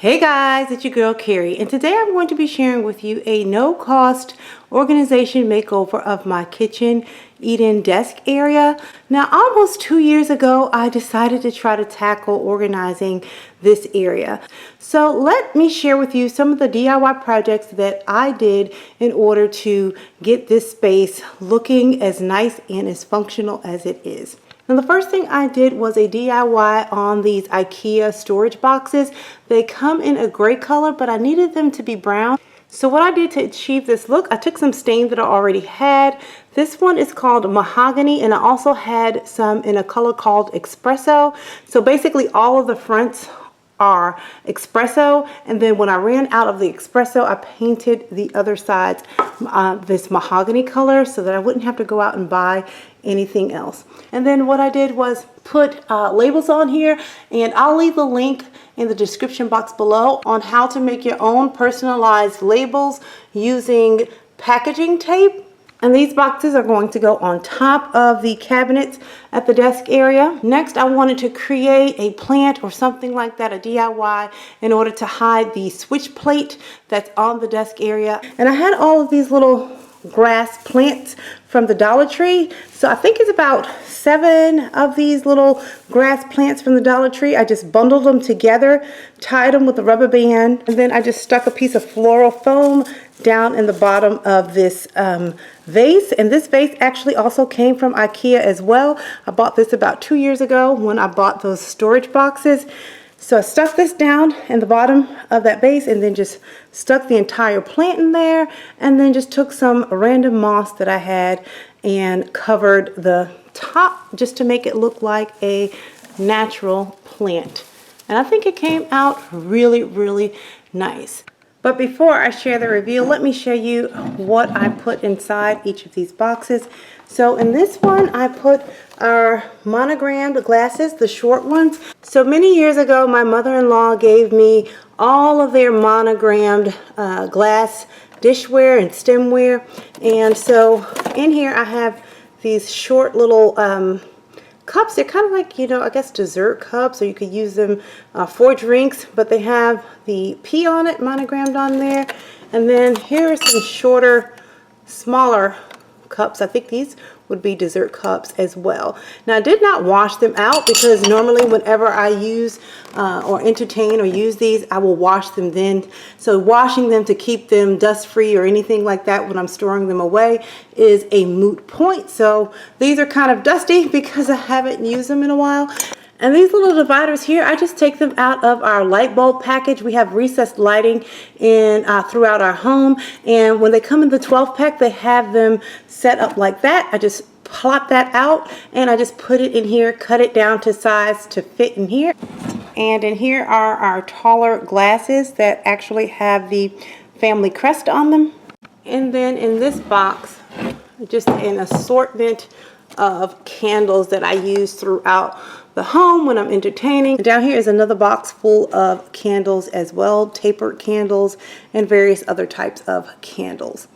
Hey guys, it's your girl Carrie, and today I'm going to be sharing with you a no-cost organization makeover of my kitchen eat-in desk area. Now, almost 2 years ago, I decided to try to tackle organizing this area. So let me share with you some of the DIY projects that I did in order to get this space looking as nice and as functional as it is. Now, the first thing I did was a DIY on these IKEA storage boxes. They come in a gray color, but I needed them to be brown. So what I did to achieve this look, I took some stain that I already had. This one is called Mahogany, and I also had some in a color called Espresso. So basically all of the fronts are espresso, and then when I ran out of the espresso, I painted the other sides this mahogany color so that I wouldn't have to go out and buy anything else. And then what I did was put labels on here, and I'll leave a link in the description box below on how to make your own personalized labels using packaging tape. And these boxes are going to go on top of the cabinets at the desk area. Next, I wanted to create a plant or something like that, a DIY, in order to hide the switch plate that's on the desk area. And I had all of these little grass plants from the Dollar Tree. So I think it's about 7 of these little grass plants from the Dollar Tree. I just bundled them together, tied them with a rubber band, and then I just stuck a piece of floral foam down in the bottom of this vase. And this vase actually also came from IKEA as well. I bought this about 2 years ago when I bought those storage boxes. So I stuck this down in the bottom of that vase and then just stuck the entire plant in there, and then just took some random moss that I had and covered the top just to make it look like a natural plant. And I think it came out really nice. But before I share the review, let me show you what I put inside each of these boxes. So in this one, I put our monogrammed glasses, the short ones. So many years ago, my mother-in-law gave me all of their monogrammed glass dishware and stemware. And so in here, I have these short little cups. They're kind of like, I guess dessert cups, or you could use them for drinks, but they have the P on it, monogrammed on there. And then here are some shorter, smaller cups. I think these would be dessert cups as well. Now, I did not wash them out because normally whenever I use or entertain or use these, I will wash them then. So washing them to keep them dust free or anything like that when I'm storing them away is a moot point. So these are kind of dusty because I haven't used them in a while. And these little dividers here, I just take them out of our light bulb package. We have recessed lighting in throughout our home. And when they come in the 12 pack, they have them set up like that. I just plop that out and I just put it in here, cut it down to size to fit in here. And in here are our taller glasses that actually have the family crest on them. And then in this box, just an assortment of candles that I use throughout the home when I'm entertaining. And down here is another box full of candles as well, tapered candles and various other types of candles.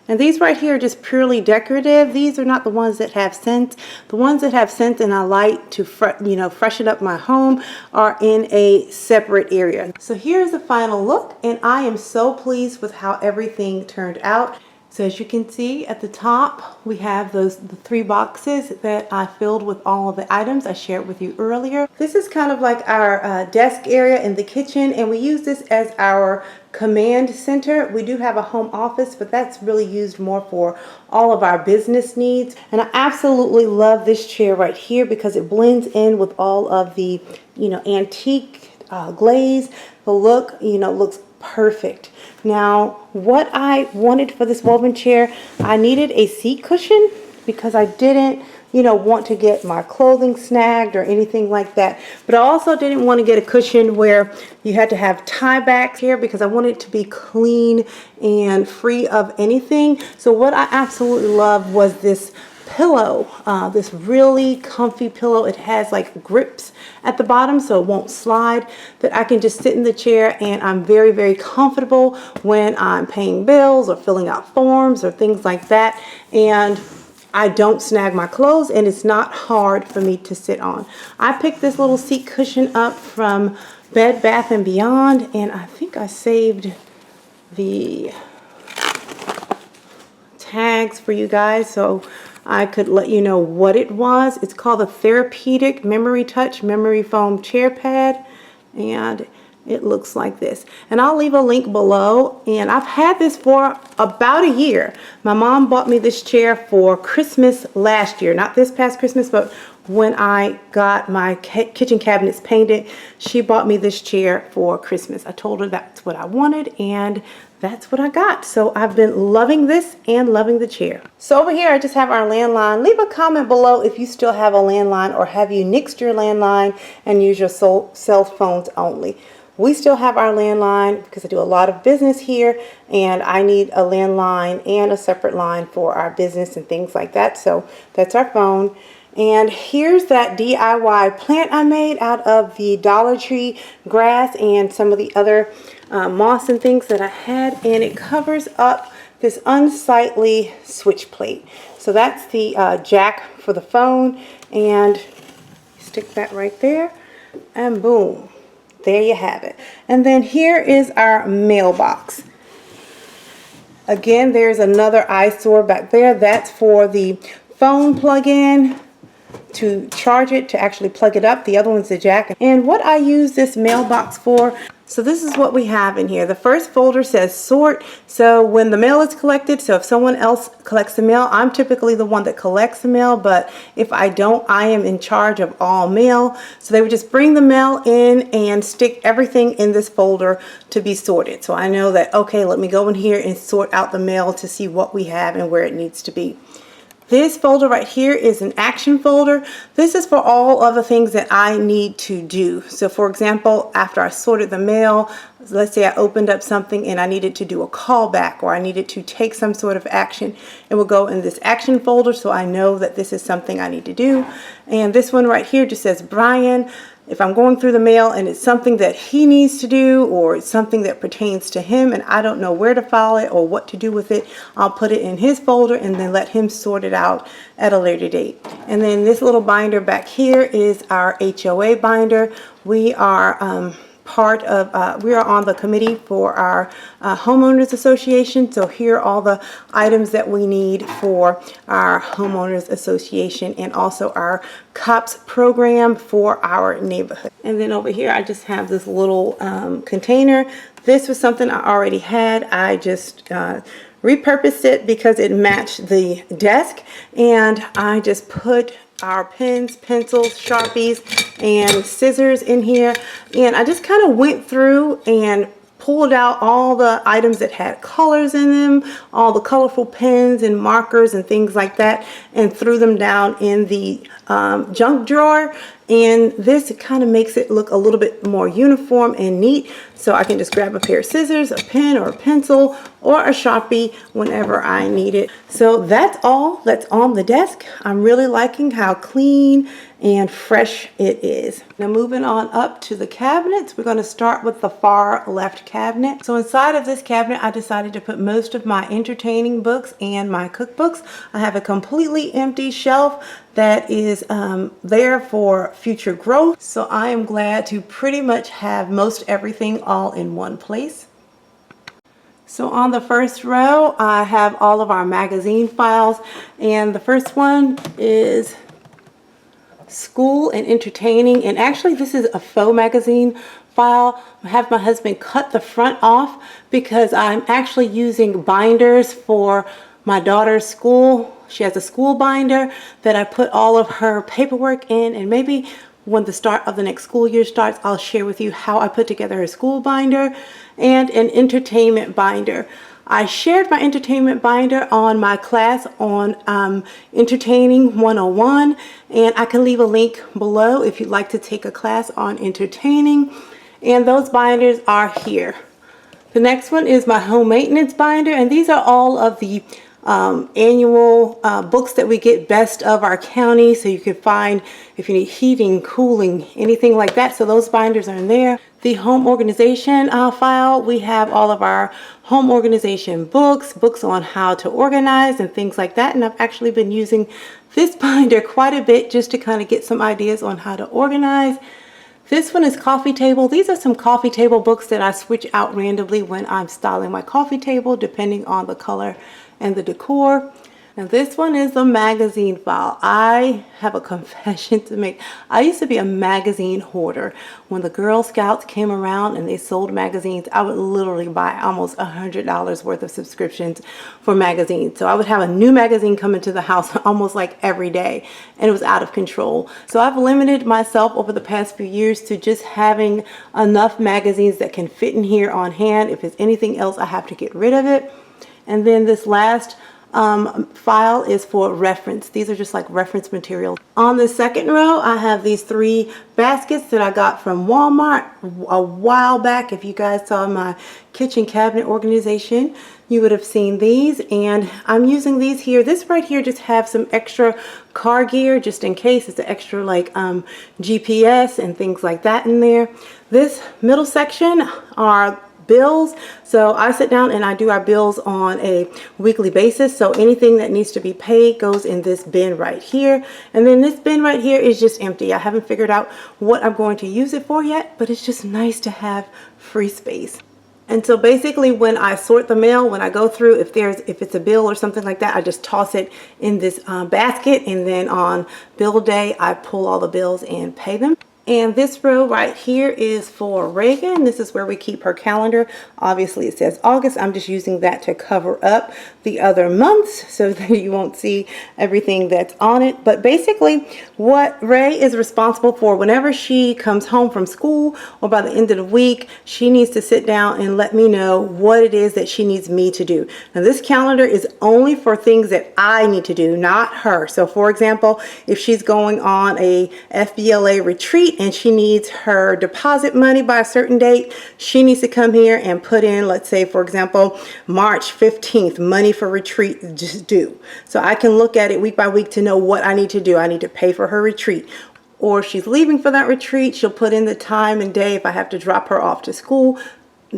And these right here are just purely decorative. These are not the ones that have scent. The ones that have scent and I like to freshen up my home are in a separate area. So here's the final look, and I am so pleased with how everything turned out. So as you can see at the top, we have the 3 boxes that I filled with all of the items I shared with you earlier. This is kind of like our desk area in the kitchen, and we use this as our command center. We do have a home office, but that's really used more for all of our business needs. And I absolutely love this chair right here because it blends in with all of the, antique glaze. The look, looks perfect. Now, what I wanted for this woven chair, I needed a seat cushion because I didn't, want to get my clothing snagged or anything like that. But I also didn't want to get a cushion where you had to have tie backs here because I wanted it to be clean and free of anything. So what I absolutely loved was this pillow, this really comfy pillow. It has like grips at the bottom so it won't slide, that I can just sit in the chair and I'm very comfortable when I'm paying bills or filling out forms or things like that. And I don't snag my clothes, and it's not hard for me to sit on. I picked this little seat cushion up from Bed Bath & Beyond, and I think I saved the tags for you guys so I could let you know what it was. It's called the Therapeutic Memory Touch Memory Foam Chair Pad, and it looks like this. And I'll leave a link below, and I've had this for about a year. My mom bought me this chair for Christmas last year, not this past Christmas, but when I got my kitchen cabinets painted, she bought me this chair for Christmas. I told her that's what I wanted, and that's what I got. So I've been loving this and loving the chair. So over here I just have our landline. Leave a comment below if you still have a landline, or have you nixed your landline and use your cell phones only. We still have our landline because I do a lot of business here, and I need a landline and a separate line for our business and things like that. So that's our phone. And here's that DIY plant I made out of the Dollar Tree grass and some of the other moss and things that I had, and it covers up this unsightly switch plate. So that's the jack for the phone, and stick that right there, and boom, there you have it. And then here is our mailbox. Again, there's another eyesore back there. That's for the phone plug-in, to charge it, to actually plug it up. The other one's the jack. And what I use this mailbox for, so this is what we have in here. The first folder says sort. So when the mail is collected, so if someone else collects the mail, I'm typically the one that collects the mail, but if I don't, I am in charge of all mail. So they would just bring the mail in and stick everything in this folder to be sorted. So I know that, okay, let me go in here and sort out the mail to see what we have and where it needs to be. This folder right here is an action folder. This is for all of the things that I need to do. So for example, after I sorted the mail, let's say I opened up something and I needed to do a callback, or I needed to take some sort of action, it will go in this action folder, so I know that this is something I need to do. And this one right here just says Brian. If I'm going through the mail and it's something that he needs to do, or it's something that pertains to him and I don't know where to file it or what to do with it, I'll put it in his folder and then let him sort it out at a later date. And then this little binder back here is our HOA binder. We are we are on the committee for our homeowners association, so here are all the items that we need for our homeowners association, and also our COPS program for our neighborhood. And then over here I just have this little container. This was something I already had. I just repurposed it because it matched the desk, and I just put our pens, pencils, Sharpies, and scissors in here, and I just kind of went through and pulled out all the items that had colors in them, all the colorful pens and markers and things like that, and threw them down in the junk drawer. And this kind of makes it look a little bit more uniform and neat, so I can just grab a pair of scissors, a pen or a pencil, or a Sharpie whenever I need it. So that's all that's on the desk. I'm really liking how clean and fresh it is. Now moving on up to the cabinets, we're going to start with the far left cabinet. So inside of this cabinet, I decided to put most of my entertaining books and my cookbooks. I have a completely empty shelf that is there for future growth. So I am glad to pretty much have most everything all in one place. So on the first row, I have all of our magazine files, and the first one is school and entertaining, and actually this is a faux magazine file. I have my husband cut the front off because I'm actually using binders for my daughter's school. She has a school binder that I put all of her paperwork in, and maybe when the start of the next school year starts, I'll share with you how I put together her school binder, and an entertainment binder. I shared my entertainment binder on my class on Entertaining 101, and I can leave a link below if you'd like to take a class on entertaining, and those binders are here. The next one is my home maintenance binder, and these are all of the annual books that we get, best of our county, so you can find if you need heating, cooling, anything like that. So those binders are in there. The home organization file, we have all of our home organization books, books on how to organize and things like that. And I've actually been using this binder quite a bit just to kind of get some ideas on how to organize. This one is coffee table. These are some coffee table books that I switch out randomly when I'm styling my coffee table, depending on the color and the decor. Now this one is the magazine file. I have a confession to make. I used to be a magazine hoarder. When the Girl Scouts came around and they sold magazines, I would literally buy almost $100 worth of subscriptions for magazines. So I would have a new magazine come into the house almost like every day, and it was out of control. So I've limited myself over the past few years to just having enough magazines that can fit in here on hand. If it's anything else, I have to get rid of it. And then this last file is for reference. These are just like reference material. On the second row, I have these 3 baskets that I got from Walmart a while back. If you guys saw my kitchen cabinet organization, you would have seen these, and I'm using these here. This right here just have some extra car gear just in case. It's an extra like GPS and things like that in there. This middle section are bills. So I sit down and I do our bills on a weekly basis. So anything that needs to be paid goes in this bin right here. And then this bin right here is just empty. I haven't figured out what I'm going to use it for yet, but it's just nice to have free space. And so basically when I sort the mail, when I go through, if it's a bill or something like that, I just toss it in this basket, and then on bill day, I pull all the bills and pay them. And this row right here is for Reagan. This is where we keep her calendar. Obviously it says August. I'm just using that to cover up the other months so that you won't see everything that's on it. But basically what Ray is responsible for, whenever she comes home from school or by the end of the week, she needs to sit down and let me know what it is that she needs me to do. Now this calendar is only for things that I need to do, not her. So for example, if she's going on a FBLA retreat and she needs her deposit money by a certain date, she needs to come here and put in, let's say for example, March 15th, money for retreat just due. So I can look at it week by week to know what I need to do. I need to pay for her retreat. Or if she's leaving for that retreat, she'll put in the time and day if I have to drop her off to school.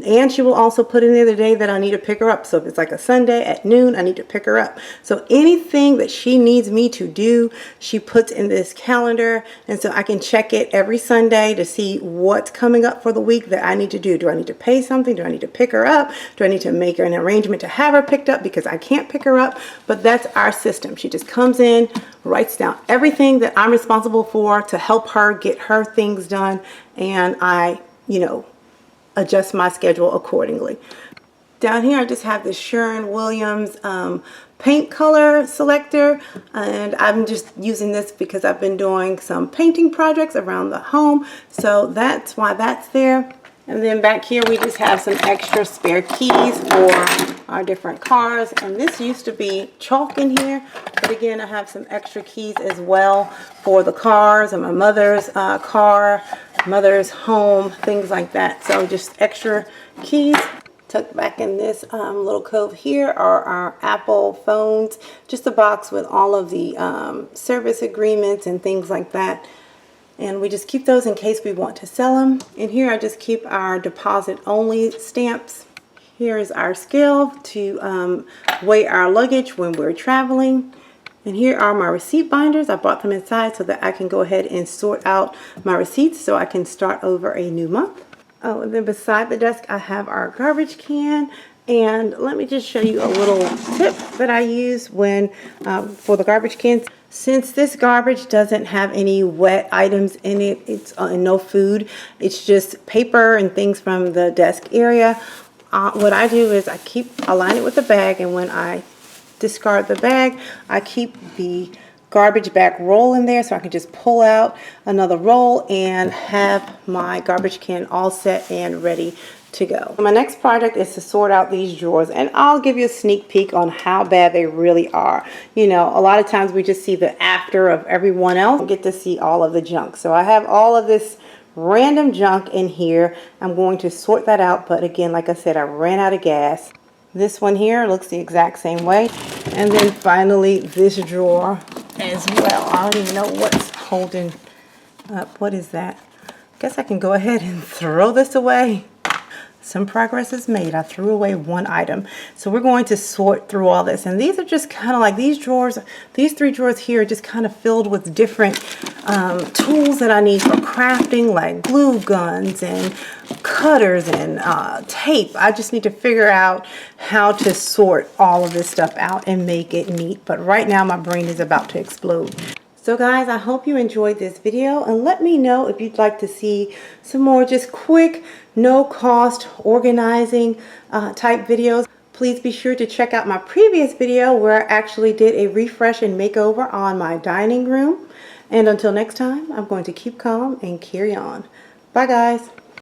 And she will also put in there the day that I need to pick her up. So if it's like a Sunday at noon, I need to pick her up. So anything that she needs me to do, she puts in this calendar. And so I can check it every Sunday to see what's coming up for the week that I need to do. Do I need to pay something? Do I need to pick her up? Do I need to make an arrangement to have her picked up because I can't pick her up? But that's our system. She just comes in, writes down everything that I'm responsible for to help her get her things done. And I, adjust my schedule accordingly. Down here I just have the Sherwin-Williams paint color selector, and I'm just using this because I've been doing some painting projects around the home, so that's why that's there. And then back here we just have some extra spare keys for our different cars, and this used to be chalk in here, but again I have some extra keys as well for the cars and my mother's car, mother's home, things like that. So just extra keys. Tucked back in this little cove here are our Apple phones, just a box with all of the service agreements and things like that. And we just keep those in case we want to sell them. In here I just keep our deposit only stamps. Here is our scale to weigh our luggage when we're traveling. And here are my receipt binders. I brought them inside so that I can go ahead and sort out my receipts so I can start over a new month. Oh, and then beside the desk I have our garbage can. And let me just show you a little tip that I use when for the garbage cans. Since this garbage doesn't have any wet items in it, it's no food, it's just paper and things from the desk area. What I do is I line it with a bag, and when I discard the bag, I keep the garbage bag roll in there so I can just pull out another roll and have my garbage can all set and ready to go. My next project is to sort out these drawers, and I'll give you a sneak peek on how bad they really are. A lot of times we just see the after of everyone else and get to see all of the junk. So I have all of this random junk in here. I'm going to sort that out, but again, like I said, I ran out of gas. This one here looks the exact same way. And then finally this drawer as well. I don't even know what's holding up. What is that? Guess I can go ahead and throw this away. Some progress is made. I threw away one item. So we're going to sort through all this. And these are just kind of like these drawers, these 3 drawers here are just kind of filled with different tools that I need for crafting, like glue guns and cutters and tape. I just need to figure out how to sort all of this stuff out and make it neat. But right now my brain is about to explode. So guys, I hope you enjoyed this video, and let me know if you'd like to see some more just quick, no cost organizing type videos. Please be sure to check out my previous video where I actually did a refresh and makeover on my dining room. And until next time, I'm going to keep calm and carry on. Bye guys.